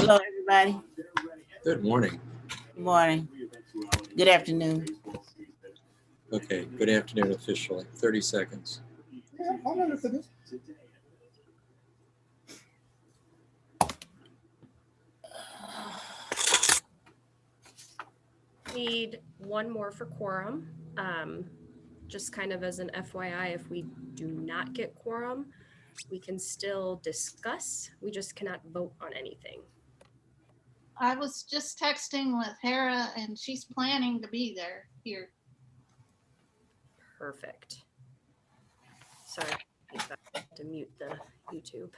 Hello, everybody. Good morning. Good morning. Good afternoon. Okay, good afternoon officially. 30 seconds. Need one more for quorum. Just kind of as an FYI, if we do not get quorum, we can still discuss. We just cannot vote on anything. I was just texting with Hera and she's planning to be there here. Perfect. Sorry, I have to mute the YouTube.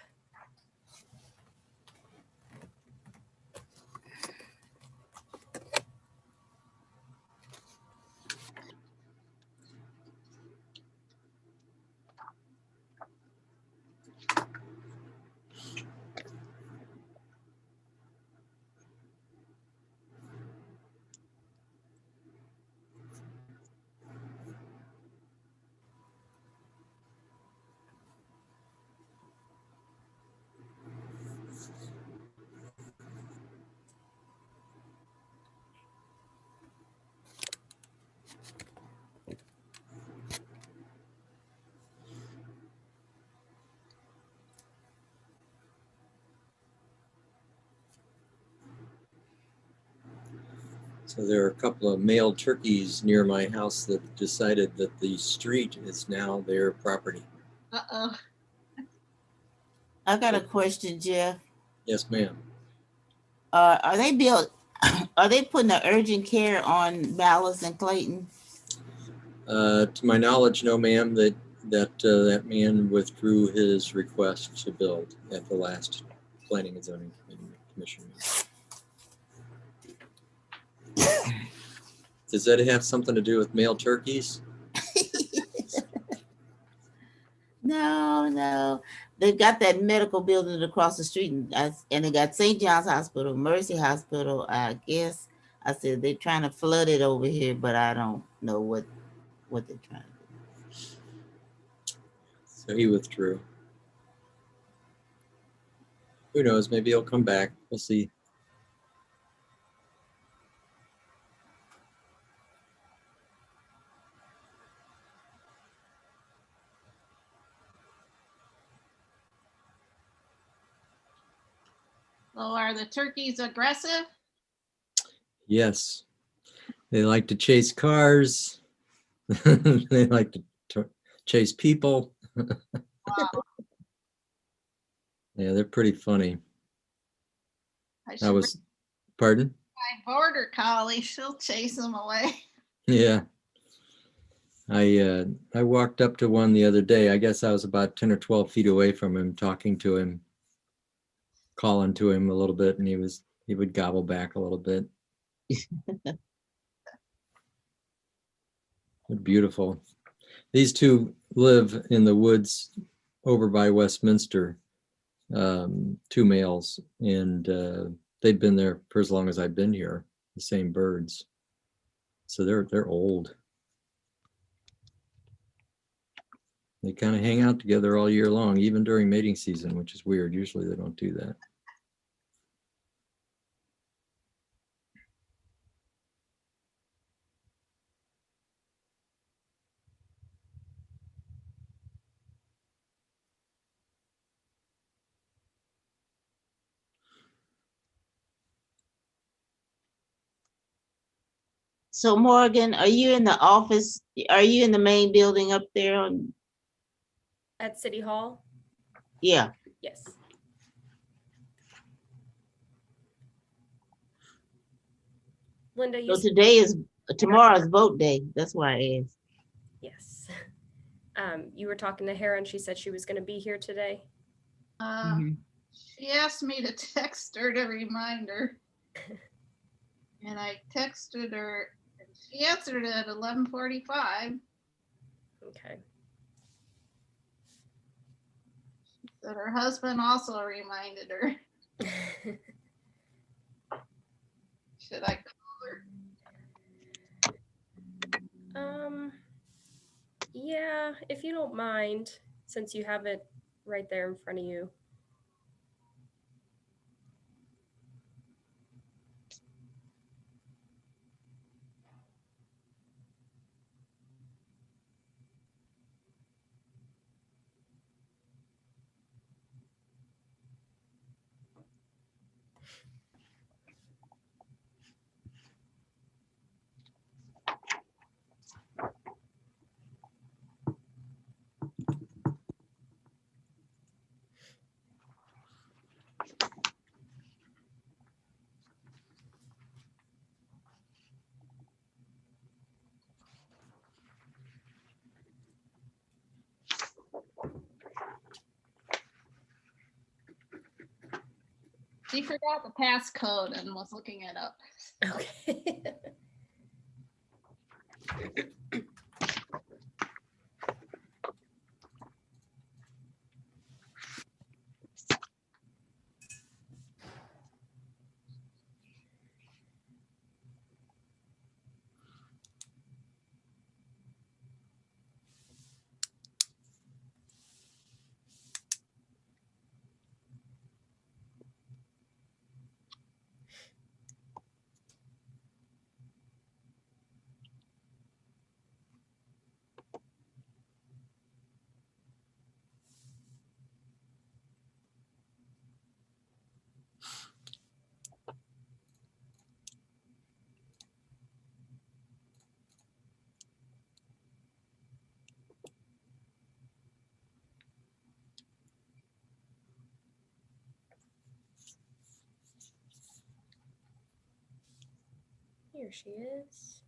So there are a couple of male turkeys near my house that decided that the street is now their property. Uh-oh. I got a question, Jeff. Yes, ma'am. Are they built? Are they putting the urgent care on Ballas and Clayton? To my knowledge, no, ma'am. That man withdrew his request to build at the last Planning and Zoning Commission meeting. Does that have something to do with male turkeys? No. They've got that medical building across the street, and they got St. John's Hospital, Mercy Hospital. I guess I said they're trying to flood it over here, but I don't know what they're trying to do. So he withdrew. Who knows? Maybe he'll come back. We'll see. So are the turkeys aggressive? Yes. They like to chase cars. They like to chase people. Wow. Yeah, they're pretty funny. I was, pardon? my border collie, she'll chase them away. Yeah. I walked up to one the other day. I guess I was about 10 or 12 feet away from him, talking to him, calling to him a little bit, and he would gobble back a little bit. They're beautiful. These two live in the woods over by Westminster, two males, and they've been there for as long as I've been here, the same birds. So they're old. They kind of hang out together all year long, even during mating season, which is weird. Usually they don't do that. So Morgan, are you in the office? Are you in the main building up there on? At City Hall? Yeah. Yes. Linda, you So tomorrow's vote day. That's why I asked. Yes. You were talking to Hera and she said she was going to be here today. She asked me to text her to remind her. And I texted her and she answered at 11:45. Okay. That her husband also reminded her. Should I call her? Yeah, if you don't mind, since you have it right there in front of you. She forgot the passcode and was looking it up. Okay. Here she is.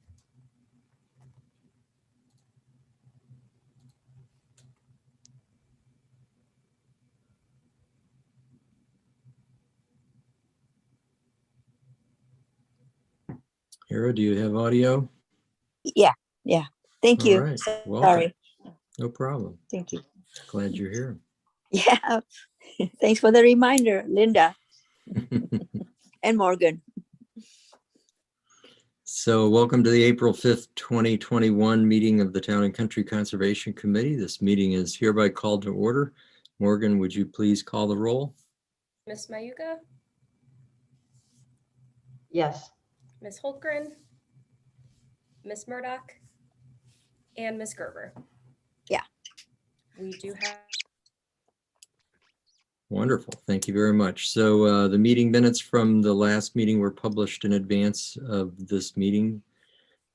Hera, do you have audio? Yeah. Thank All you. right, welcome. Sorry. No problem. Thank you. Glad you're here. Yeah. Thanks for the reminder, Linda and Morgan. So welcome to the April 5th, 2021 meeting of the Town and Country Conservation Committee. This meeting is hereby called to order. Morgan, would you please call the roll? Miss Mayuka, Yes. Miss Holtgren, Miss Murdoch, and Miss Gerber. Yeah. We do have. Wonderful. Thank you very much. So the meeting minutes from the last meeting were published in advance of this meeting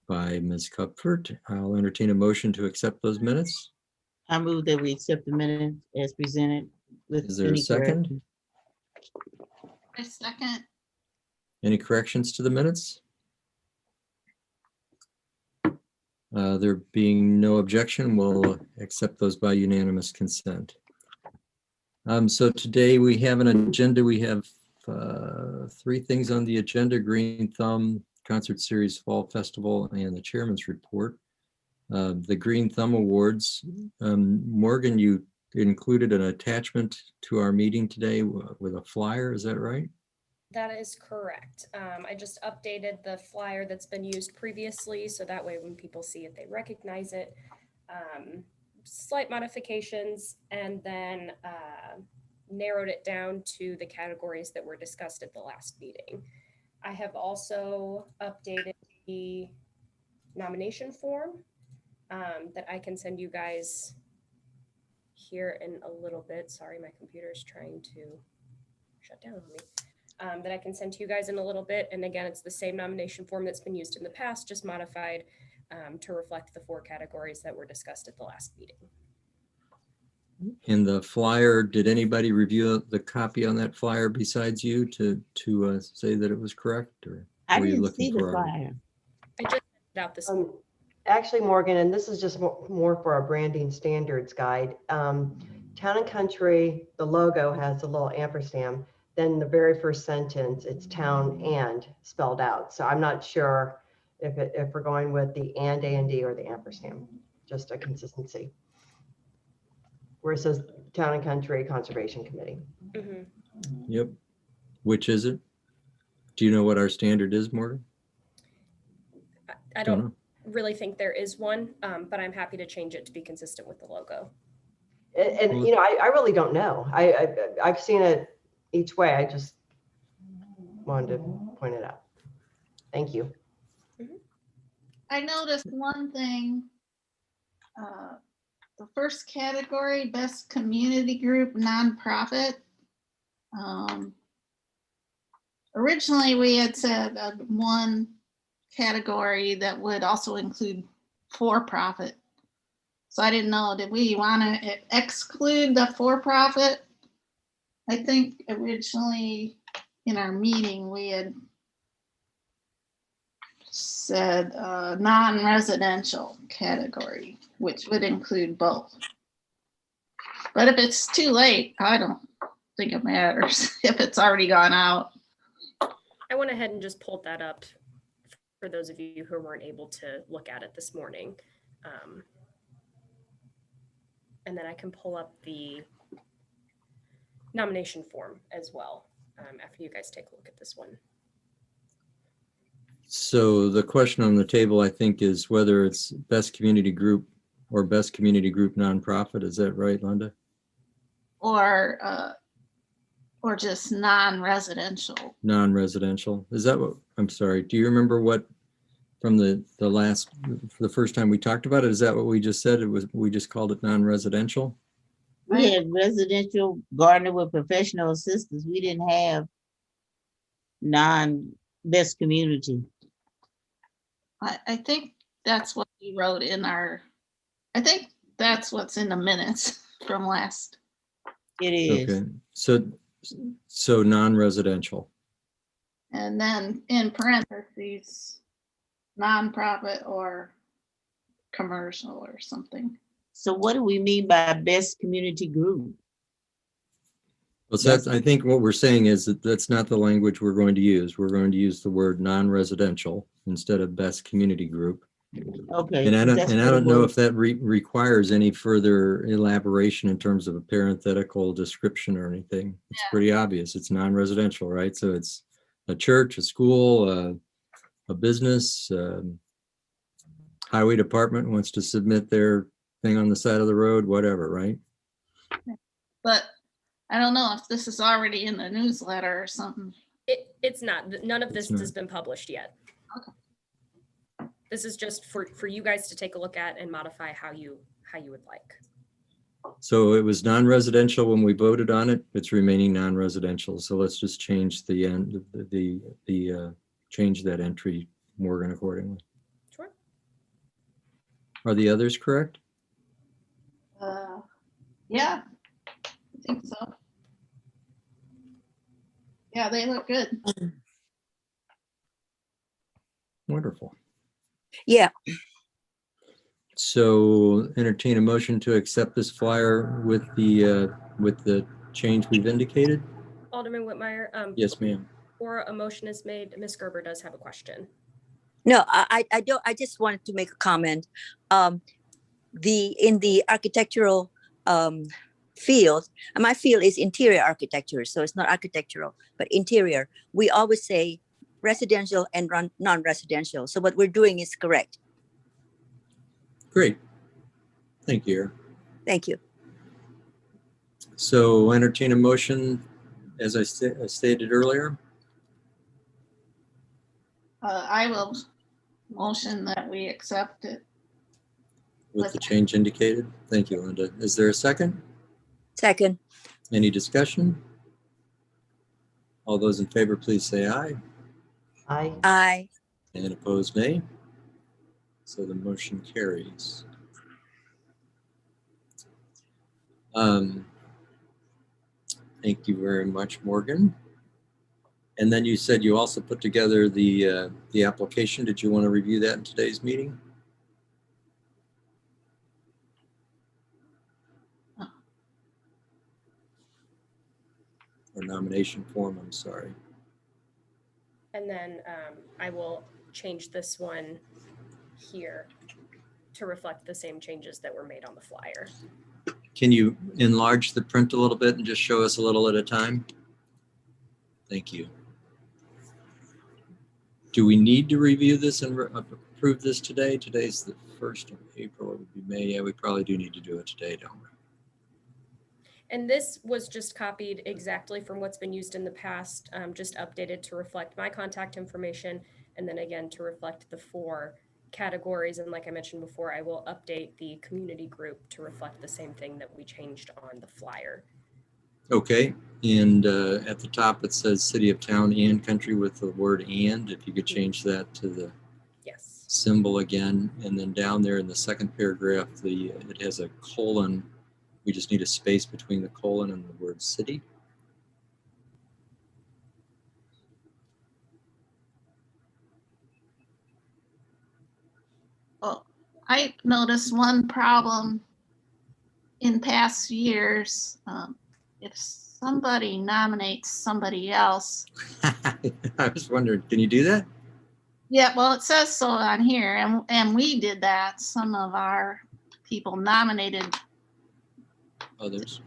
by Ms. Cupford. I'll entertain a motion to accept those minutes. I move that we accept the minutes as presented. With Is there a any second? corrections. A second. Any corrections to the minutes? There being no objection, we'll accept those by unanimous consent. So today we have an agenda. We have 3 things on the agenda: Green Thumb Concert Series Fall Festival and the Chairman's Report. The Green Thumb Awards. Morgan, you included an attachment to our meeting today with a flyer. Is that right? That is correct. I just updated the flyer that's been used previously, so that way when people see it, they recognize it. Slight modifications, and then narrowed it down to the categories that were discussed at the last meeting. I have also updated the nomination form that I can send you guys here in a little bit. Sorry, my computer is trying to shut down on me. That I can send to you guys in a little bit. And again, it's the same nomination form that's been used in the past, just modified to reflect the 4 categories that were discussed at the last meeting. In the flyer, did anybody review the copy on that flyer besides you to say that it was correct? Or I were you didn't looking see the for our- flyer. I just sent it out this morning. Actually, Morgan, and this is just more for our branding standards guide. Town and Country, the logo has a little ampersand. Then the very first sentence, it's town and spelled out. So I'm not sure if we're going with the A&D or the ampersand, just a consistency. Where it says Town and Country Conservation Committee. Mhm. Yep. Which is it? Do you know what our standard is, Morgan? I Don't don't know. really think there is one, but I'm happy to change it to be consistent with the logo. And you know, I really don't know. I've seen it each way. I just wanted to point it out. Thank you. I noticed one thing. The first category, best community group, nonprofit. Originally, we had said one category that would also include for-profit. So I didn't know, did we want to exclude the for-profit? I think originally in our meeting, we had said non-residential category, which would include both. But if it's too late, think it matters if it's already gone out. I went ahead and just pulled that up for those of you who weren't able to look at it this morning. And then I can pull up the nomination form as well after you guys take a look at this one. So the question on the table, I think, is whether it's best community group or best community group nonprofit. Is that right, Linda? Or just non-residential. Non-residential. Is that what, I'm sorry, do you remember what from the first time we talked about it? Is that what we just said? We just called it non-residential? We had residential gardener with professional assistants. We didn't have non-best community. I think that's what we wrote in I think that's what's in the minutes from last. It is. Okay, so non-residential. And then in parentheses, nonprofit or commercial or something. So what do we mean by best community group? Well, so that's, I think what we're saying is that that's not the language we're going to use. We're going to use the word non-residential instead of best community group. Okay. And I that's what don't it know was. if that requires any further elaboration in terms of a parenthetical description or anything. It's pretty obvious. It's non-residential, right? So it's a church, a school, a business, highway department wants to submit their thing on the side of the road, whatever, right? But I don't know if this is already in the newsletter or something. It's not. None of this not. has been published yet. Okay. This is just for you guys to take a look at and modify how you would like. So it was non-residential when we voted on it. It's remaining non-residential. So let's just change the end, change that entry, Morgan, accordingly. Sure. Are the others correct? Yeah, I think so. Yeah, they look good. Wonderful. Yeah, So entertain a motion to accept this flyer with the change we've indicated. Alderman Whitmire. Yes, ma'am. Or a motion is made. Ms. Gerber does have a question. no, I don't, I just wanted to make a comment. In the architectural field, and my field is interior architecture, so it's not architectural, but interior. We always say residential and non-residential. So what we're doing is correct. Great. Thank you. Thank you. So entertain a motion, as I stated earlier. I will motion that we accept it. With the change indicated. Thank you, Linda. Is there a second? Second. Any discussion? All those in favor, please say aye. Aye. Aye. And opposed, nay. So the motion carries. Thank you very much, Morgan. And then you said you also put together the application. Did you want to review that in today's meeting? Or nomination form, I'm sorry. And then I will change this one here to reflect the same changes that were made on the flyer. Can you enlarge the print a little bit and just show us a little at a time? Thank you. Do we need to review this and approve this today? Today's the 1st of April, it would be May. Yeah, we probably do need to do it today, don't we? And this was just copied exactly from what's been used in the past, just updated to reflect my contact information, and then again to reflect the 4 categories. And like I mentioned before, I will update the community group to reflect the same thing that we changed on the flyer. Okay, and at the top it says City of Town and Country with the word "and." If you could change that to the Yes. symbol again, and then down there in the second paragraph, it has a colon. We just need a space between the colon and the word city. Well, I noticed one problem in past years. If somebody nominates somebody else. I was wondering, can you do that? Yeah, well, it says so on here, and we did that. Some of our people nominated, Others?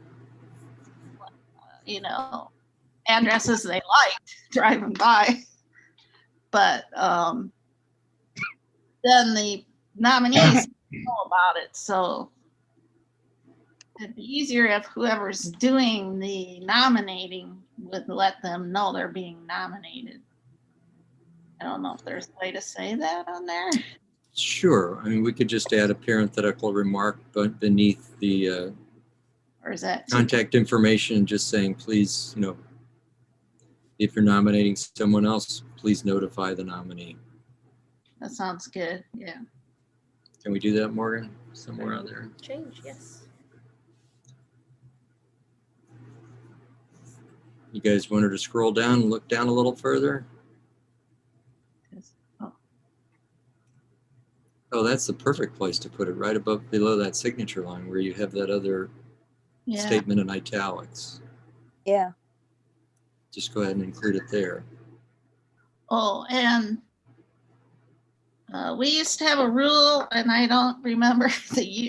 you know, addresses they liked driving by. But then the nominees know about it, so it'd be easier if whoever's doing the nominating would let them know they're being nominated. I don't know if there's a way to say that on there. Sure. I mean, we could just add a parenthetical remark but beneath the Or is that too- contact information, just saying, please, if you're nominating someone else, please notify the nominee. that sounds good, yeah. Can we do that, Morgan? Somewhere on there? Change, yes. You guys wanted to scroll down and look down a little further? Oh, Oh, that's the perfect place to put it, right above below that signature line where you have that other yeah. statement in italics. Yeah. Just go ahead and include it there. Oh, and we used to have a rule, and I don't remember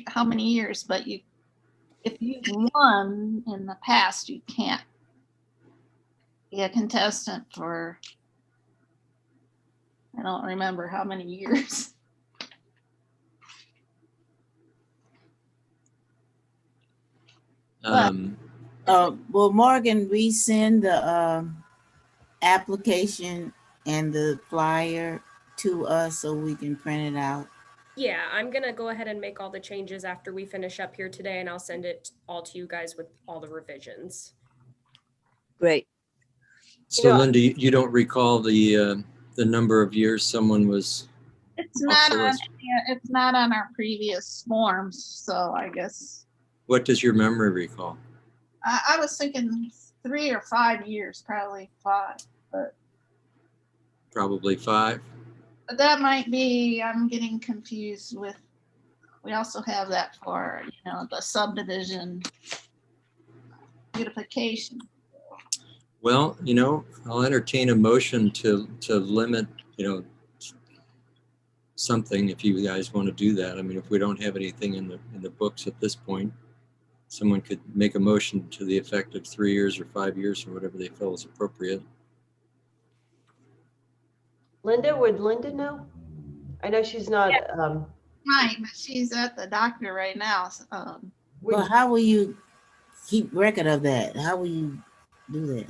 how many years, but if you've won in the past, you can't be a contestant for, I don't remember how many years. Will Morgan resend the application and the flyer to us so we can print it out? Yeah, I'm gonna go ahead and make all the changes after we finish up here today, and I'll send it all to you guys with all the revisions. Great. So Yeah. Linda, you don't recall the number of years someone was It's off not the on, list? it's not on our previous forms, so I guess, What does your memory recall? I was thinking 3 or 5 years, probably 5. Probably 5. But that might be, I'm getting confused with, we also have that for, the subdivision beautification. Well, I'll entertain a motion to limit, something if you guys want to do that. I mean, if we don't have anything in the books at this point, someone could make a motion to the effect of 3 years or 5 years or whatever they feel is appropriate. Linda, would Linda know? I know she's not, Right, but she's at the doctor right now. would- Well, how will you keep record of that? How will you do that?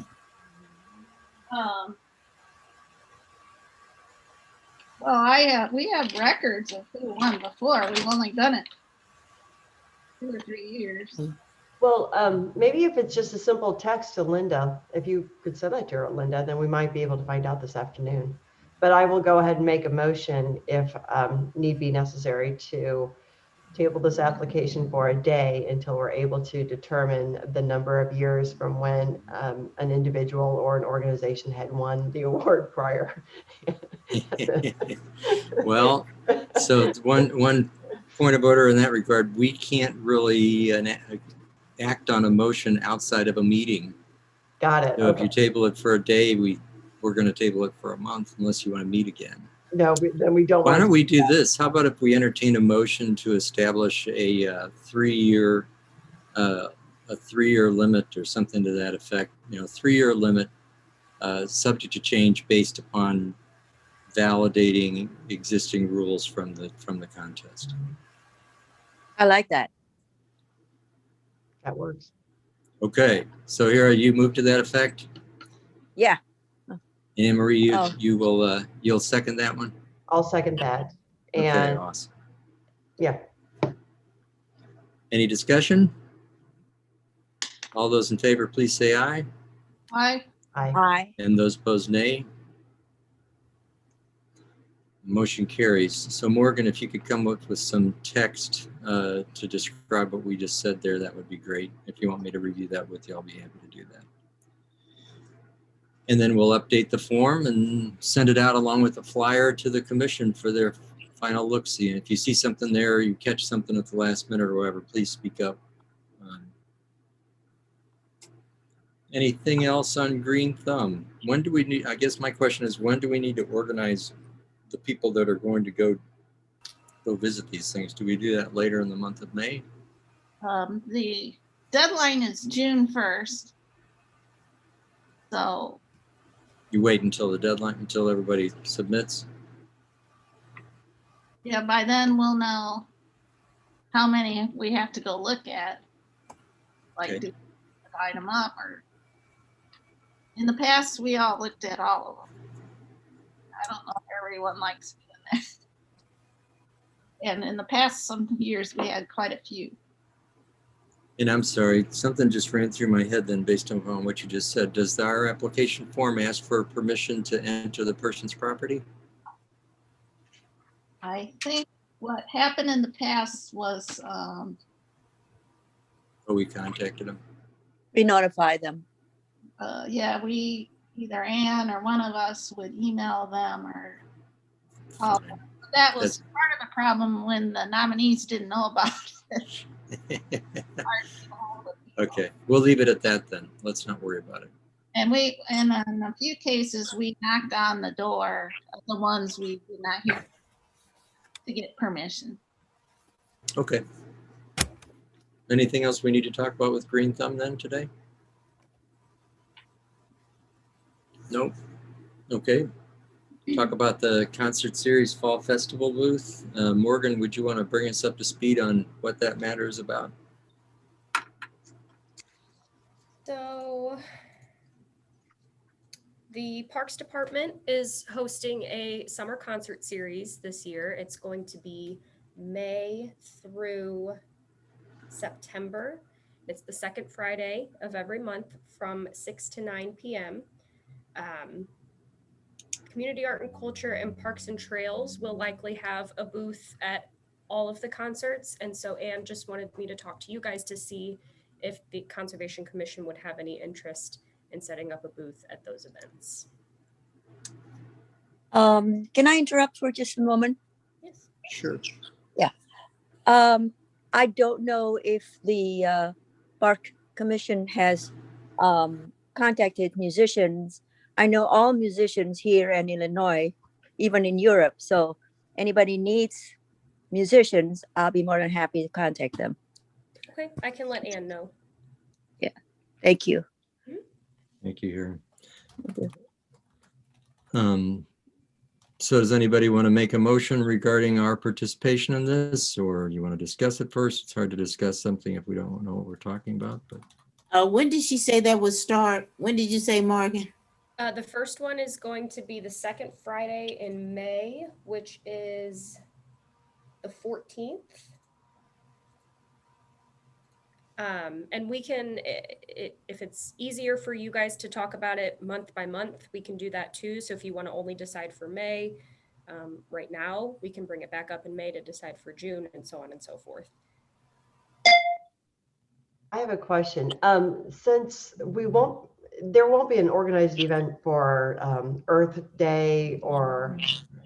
Well, we have records of who won before. We've only done it 2 or 3 years. well, maybe if it's just a simple text to Linda, if you could send that to her, Linda, then we might be able to find out this afternoon. But I will go ahead and make a motion if need be necessary to table this application for a day until we're able to determine the number of years from when an individual or an organization had won the award prior. Well, so one point of order in that regard, we can't really act on a motion outside of a meeting. Got it. So if you Okay. table it for a day, we're going to table it for a month unless you want to meet again. No, then we don't. Why want don't to- we do this? How about if we entertain a motion to establish a 3-year limit or something to that effect? 3-year limit, subject to change based upon validating existing rules from the contest. I like that. That works. Okay, so here you move to that effect. Yeah. Anne Marie, Oh. you'll second that one. I'll second that. Okay, And awesome. yeah, Any discussion? All those in favor, please say aye. I, Aye. And those opposed, nay. Motion carries. So Morgan, if you could come up with some text to describe what we just said there, that would be great. If you want me to review that with you, I'll be happy to do that. And then we'll update the form and send it out along with the flyer to the commission for their final look-see. And if you see something there, or you catch something at the last minute or whatever, please speak up. Anything else on Green Thumb? When do we need, I guess my question is, when do we need to organize the people that are going to go visit these things? Do we do that later in the month of May? The deadline is June 1st. So You wait until the deadline, until everybody submits? yeah, by then we'll know how many we have to go look at. Like, Okay. do we divide them up, or in the past we all looked at all of them. I don't know if everyone likes doing that. And in the past, some years we had quite a few. And I'm sorry, something just ran through my head then based on what you just said. Does our application form ask for permission to enter the person's property? I think what happened in the past was, Or we contacted them? We notify them. yeah, we, either Ann or one of us would email them or call them. That was part of the problem when the nominees didn't know about it. Okay, we'll leave it at that then. Let's not worry about it. And in a few cases, we knocked on the door of the ones we did not hear to get permission. Okay. Anything else we need to talk about with Green Thumb then today? Nope. Okay. Talk about the concert series fall festival booth. Morgan, would you want to bring us up to speed on what that matter is about? So the Parks Department is hosting a summer concert series this year. It's going to be May through September. It's the second Friday of every month from 6 to 9 p.m. Community Art and Culture and Parks and Trails will likely have a booth at all of the concerts. And so Anne just wanted me to talk to you guys to see if the Conservation Commission would have any interest in setting up a booth at those events. Can I interrupt for just a moment? Yes. Sure. I don't know if the Park Commission has contacted musicians. I know all musicians here in Illinois, even in Europe. So anybody needs musicians, I'll be more than happy to contact them. Okay, I can let Anne know. Thank you. Thank you, Erin. Okay. So does anybody want to make a motion regarding our participation in this, or you want to discuss it first? It's hard to discuss something if we don't know what we're talking about, but. When did she say that would start? When did you say, Morgan? The first one is going to be the second Friday in May, which is the 14th. And we can, if it's easier for you guys to talk about it month by month, we can do that too. So if you want to only decide for May right now, we can bring it back up in May to decide for June and so on and so forth. I have a question. Since there won't be an organized event for Earth Day or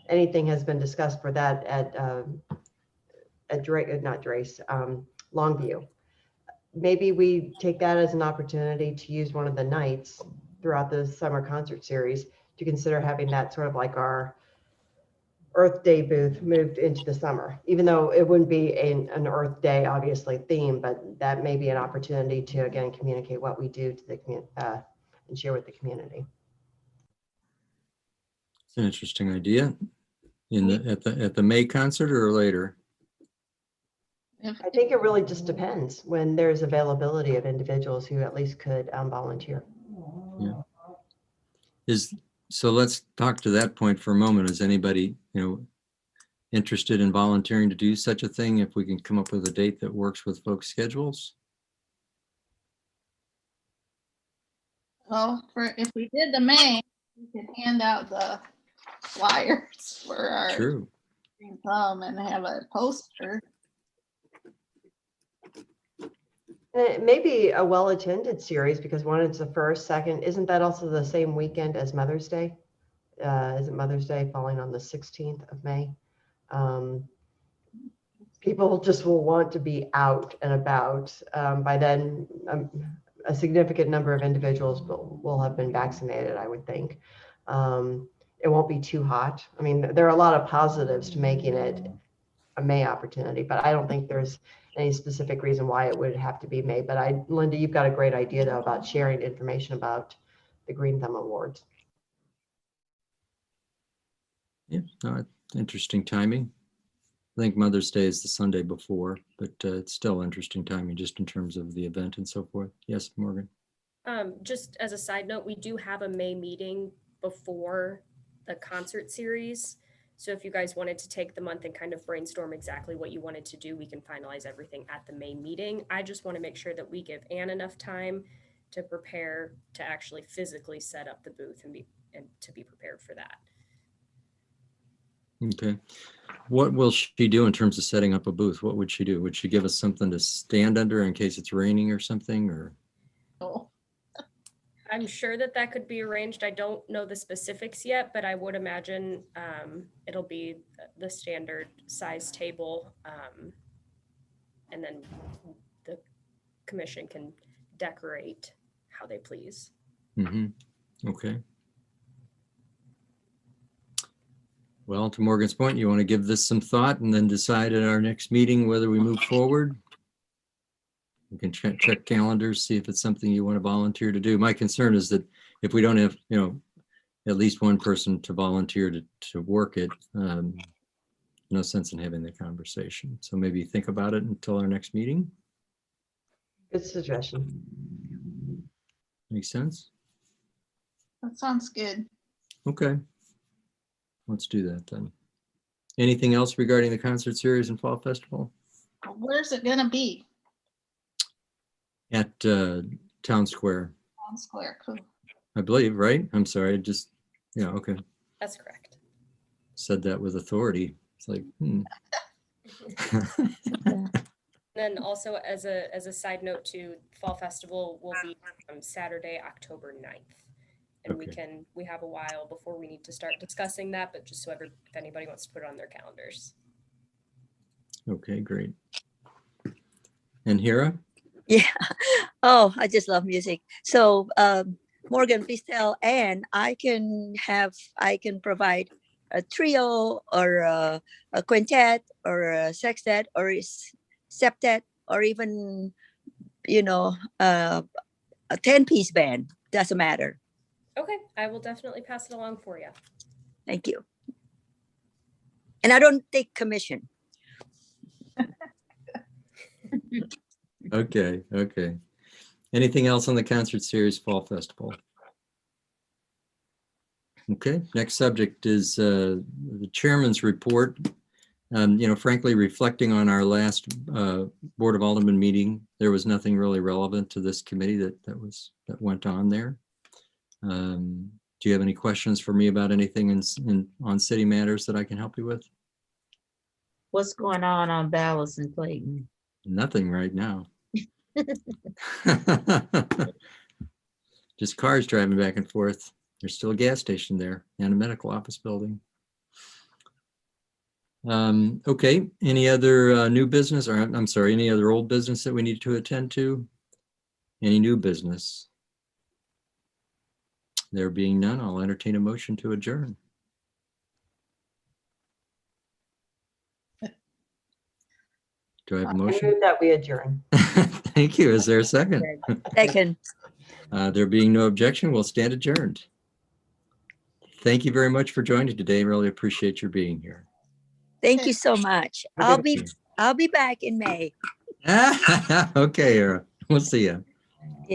anything has been discussed for that at Longview. Maybe we take that as an opportunity to use one of the nights throughout the summer concert series to consider having that sort of like our Earth Day booth moved into the summer, even though it wouldn't be an Earth Day, obviously, theme, but that may be an opportunity to, again, communicate what we do to the community and share with the community. It's an interesting idea. At the May concert or later? I think it really just depends when there's availability of individuals who at least could volunteer. Yeah. So let's talk to that point for a moment. Is anybody, interested in volunteering to do such a thing if we can come up with a date that works with folks' schedules? Well, if we did the May, we could hand out the flyers for our True. Green Thumb and have a poster. And it may be a well-attended series because one, it's the first, second, isn't that also the same weekend as Mother's Day? Isn't Mother's Day falling on the 16th of May? People just will want to be out and about. By then, a significant number of individuals will have been vaccinated, I would think. It won't be too hot. I mean, there are a lot of positives to making it a May opportunity, but I don't think there's any specific reason why it would have to be May. But Linda, you've got a great idea though about sharing information about the Green Thumb Awards. Yeah, no, interesting timing. I think Mother's Day is the Sunday before, but it's still interesting timing just in terms of the event and so forth. Yes, Morgan. Just as a side note, we do have a May meeting before the concert series. So if you guys wanted to take the month and kind of brainstorm exactly what you wanted to do, we can finalize everything at the May meeting. I just want to make sure that we give Anne enough time to prepare to actually physically set up the booth and to be prepared for that. Okay. What will she do in terms of setting up a booth? What would she do? Would she give us something to stand under in case it's raining or something? Or Oh, I'm sure that that could be arranged. I don't know the specifics yet, but I would imagine it'll be the standard size table. And then the commission can decorate how they please. Okay. Well, to Morgan's point, you want to give this some thought and then decide at our next meeting whether we move forward? We can check calendars, see if it's something you want to volunteer to do. My concern is that if we don't have, at least one person to volunteer to work it, no sense in having the conversation. So maybe think about it until our next meeting. Good suggestion. Makes sense? that sounds good. Okay. Let's do that then. Anything else regarding the concert series and Fall Festival? Where's it gonna be? At Town Square, Town Square, cool. I believe, right? I'm sorry, yeah, okay. That's correct. Said that with authority. It's like, Then also as a side note to Fall Festival will be on Saturday, October 9th. And Okay. we have a while before we need to start discussing that, but just so if anybody wants to put it on their calendars. Okay, great. And Hira? Yeah. Oh, I just love music. So Morgan, please tell Anne I can provide a trio or a quintet or a sextet or a septet or even a 10-piece band. Doesn't matter. Okay, I will definitely pass it along for you. Thank you. And I don't take commission. Okay. Anything else on the concert series Fall Festival? Okay, next subject is the chairman's report. Frankly, reflecting on our last Board of Aldermen meeting, there was nothing really relevant to this committee that went on there. Do you have any questions for me about anything on city matters that I can help you with? What's going on Ballas and Clayton? Nothing right now. Just cars driving back and forth. There's still a gas station there and a medical office building. Okay, any other new business, or I'm sorry, any other old business that we need to attend to? Any new business? There being none, I'll entertain a motion to adjourn. Do I have a I motion? move that we adjourn. Thank you. Is there a second? Second. There being no objection, we'll stand adjourned. Thank you very much for joining today. Really appreciate your being here. Thank you so much. I'll be back in May. Okay, Era. We'll see you.